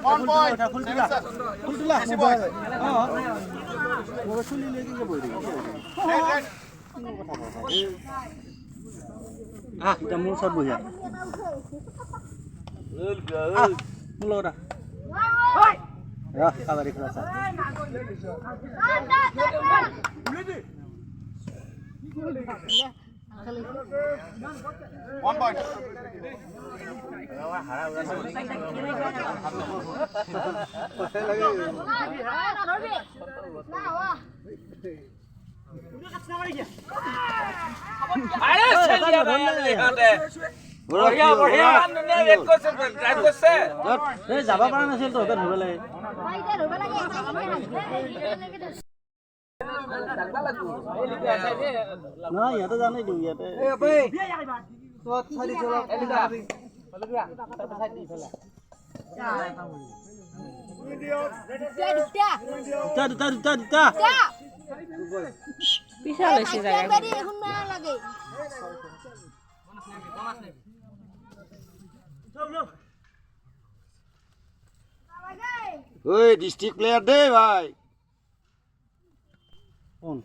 One point. ফুল তুলা mobile চুলি লৈ কিনে বহি এতিয়া মোৰ ওচৰত বহি মোৰ লগত কাবাডী খেলা চা One point. যাব পৰা নাছিল তহঁতে ধৰিব লাগে নহয় ইয়াতে জানেই দিওঁ ইয়াতে দুটা পিছা লৈছে জায়গা ওই ডিস্ট্রিক্ট প্লেয়ার দে ভাই কোন